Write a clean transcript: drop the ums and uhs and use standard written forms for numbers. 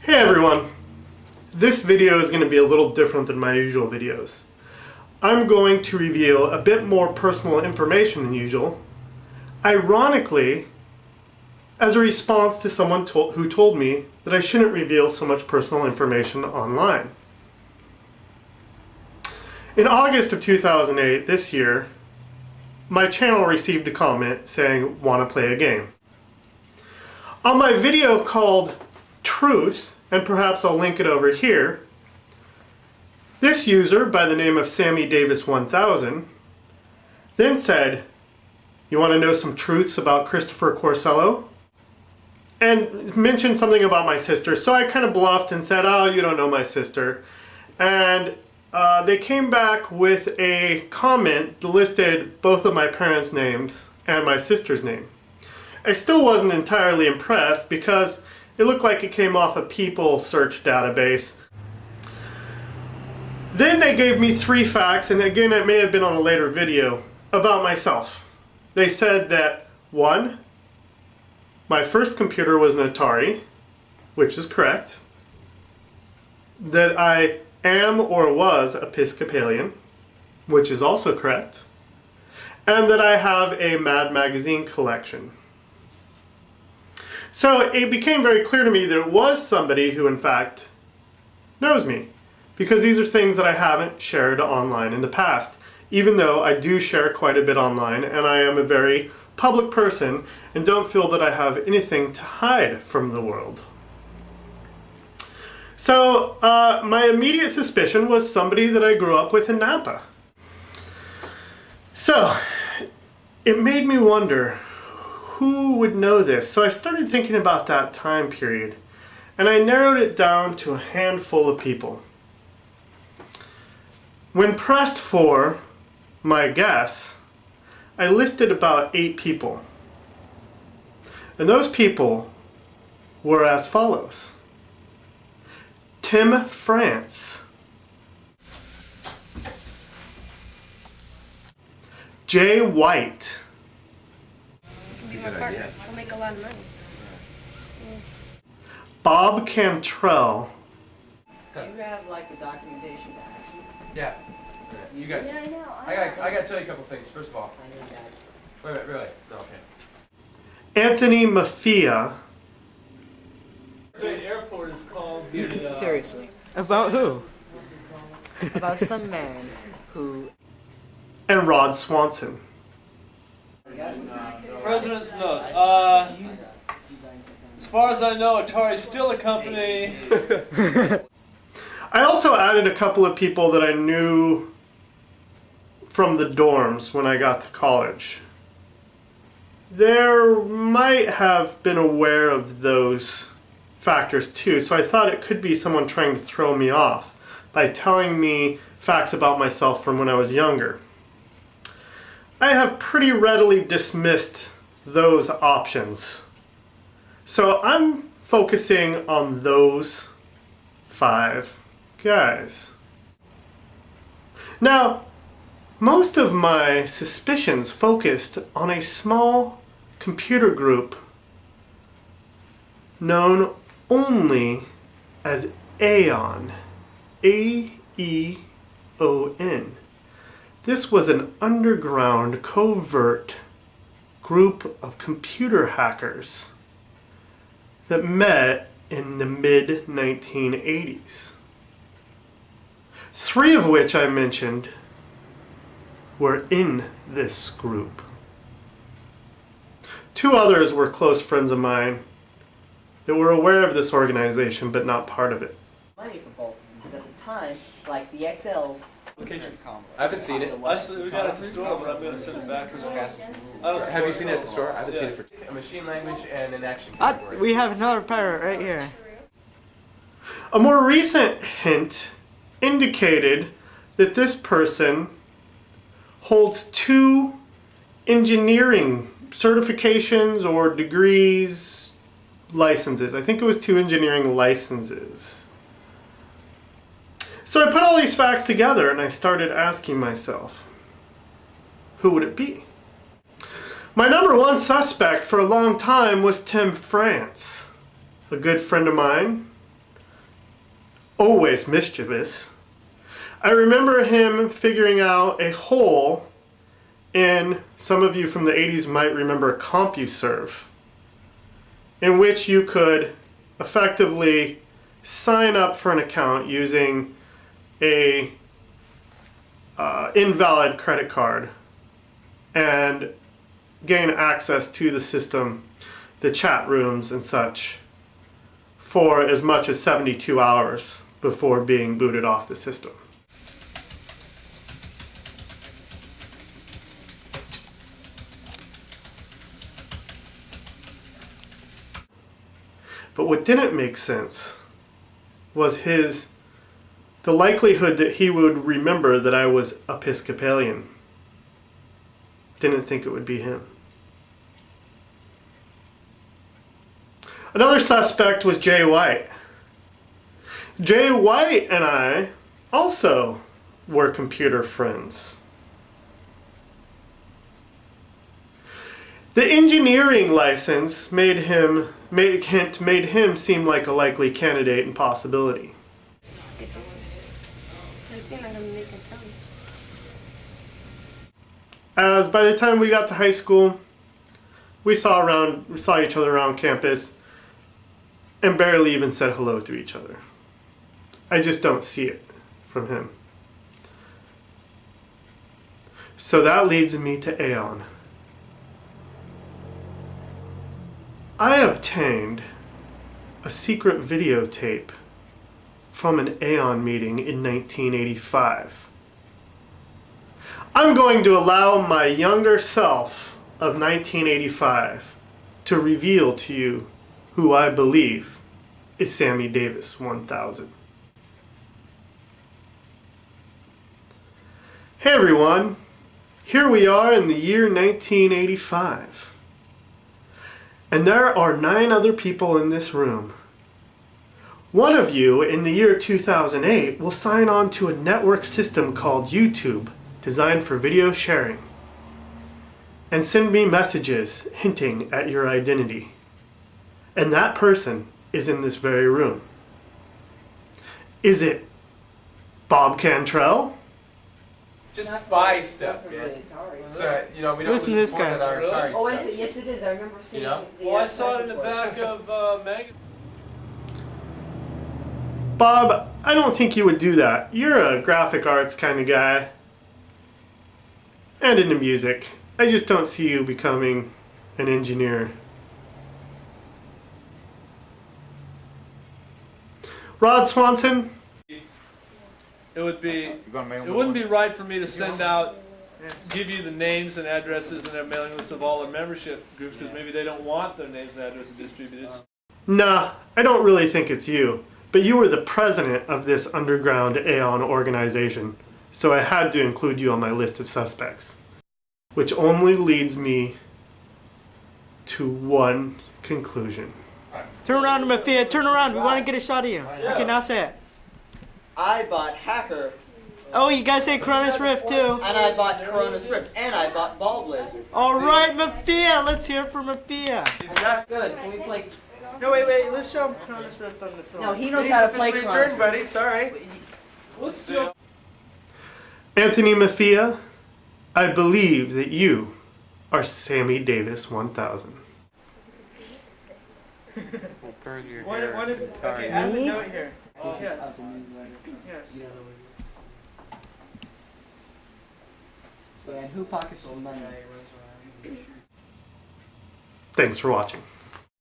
Hey everyone! This video is going to be a little different than my usual videos. I'm going to reveal a bit more personal information than usual, ironically, as a response to someone who told me that I shouldn't reveal so much personal information online. In August of 2008, this year, my channel received a comment saying, "Want to play a game?" On my video called Truth, and perhaps I'll link it over here, this user by the name of SammyDavis1000 then said, "You want to know some truths about Christopher Corsello?" and mentioned something about my sister. So I kind of bluffed and said, "Oh, you don't know my sister." And they came back with a comment that listed both of my parents' names and my sister's name. I still wasn't entirely impressed because it looked like it came off a People search database. Then they gave me 3 facts, and again it may have been on a later video, about myself. They said that 1, my first computer was an Atari, which is correct. That I am or was Episcopalian, which is also correct. And that I have a Mad magazine collection. So it became very clear to me that it was somebody who in fact knows me, because these are things that I haven't shared online in the past, even though I do share quite a bit online and I am a very public person and don't feel that I have anything to hide from the world. So my immediate suspicion was somebody that I grew up with in Napa. So it made me wonder, who would know this? So I started thinking about that time period, and I narrowed it down to a handful of people. When pressed for my guess, I listed about 8 people. And those people were as follows. Tim France, Jay White, My partner. I'll make a lot of money. Bob Cantrell. Do you have like the documentation back? Yeah. You guys. Yeah, I know. I gotta tell you a couple things. First of all, I know that. wait a minute, really? No, okay. Anthony Maffia. The airport is called the, Seriously. About who? About some man who... And Rod Swanson. President's notes. As far as I know, Atari's still a company. I also added a couple of people that I knew from the dorms when I got to college. There might have been aware of those factors too, so I thought it could be someone trying to throw me off by telling me facts about myself from when I was younger. I have pretty readily dismissed those options. So I'm focusing on those 5 guys. Now, most of my suspicions focused on a small computer group known only as AEON, A-E-O-N. This was an underground, covert group of computer hackers that met in the mid-1980s. 3 of which I mentioned were in this group. 2 others were close friends of mine that were aware of this organization but not part of it. Money for both of them, because at the time, like the XLs... I haven't seen it. We got it at the store, but I'm going to send it back. Have you seen it at the store? I haven't seen it for a machine language and an action category. We have another pirate right here. A more recent hint indicated that this person holds 2 engineering certifications or degrees, licenses. I think it was 2 engineering licenses. So I put all these facts together and I started asking myself, who would it be? My number 1 suspect for a long time was Tim France, a good friend of mine always mischievous. I remember him figuring out a hole in, some of you from the 80s might remember CompuServe, in which you could effectively sign up for an account using a invalid credit card and gain access to the system, the chat rooms and such, for as much as 72 hours before being booted off the system. But what didn't make sense was the likelihood that he would remember that I was Episcopalian. Didn't think it would be him. Another suspect was Jay White. Jay White and I also were computer friends. The engineering license made him seem like a likely candidate and possibility. As by the time we got to high school, we saw each other around campus and barely even said hello to each other. I just don't see it from him. So that leads me to AEON. I obtained a secret videotape from an AEON meeting in 1985. I'm going to allow my younger self of 1985 to reveal to you who I believe is SammyDavis1000. Hey everyone, here we are in the year 1985. And there are 9 other people in this room. One of you in the year 2008 will sign on to a network system called YouTube, designed for video sharing, and send me messages hinting at your identity. And that person is in this very room. Is it Bob Cantrell? Just buy stuff, man. So, we don't Listen to this guy. Our Atari Oh, stuff. yes it is. I remember seeing know? the, Well, I saw it in the back of magazine. Bob, I don't think you would do that. You're a graphic arts kind of guy. And into music. I just don't see you becoming an engineer. Rod Swanson? It wouldn't be right for me to send out, give you the names and addresses and their mailing list of all their membership groups, because maybe they don't want their names and addresses distributed. Nah, I don't really think it's you. But you were the president of this underground AEON organization, so I had to include you on my list of suspects. Which only leads me to one conclusion. Turn around, Mafia. Turn around. We want to get a shot of you. You cannot say it. I bought Hacker. Oh, you guys say Cronus Rift too. And I bought Corona's Rift. And I bought Ball Blazers. All right, Mafia. Let's hear it for Mafia. Good. Can we play? No, wait. Let's show him Cronus Rift on the phone. No, he knows how to play Cronus Rift. buddy. Sorry. Let's jump. Anthony Mafia, I believe that you are SammyDavis1000. Okay, add the note here. Yes. Yes. And who pockets the money? Thanks for watching.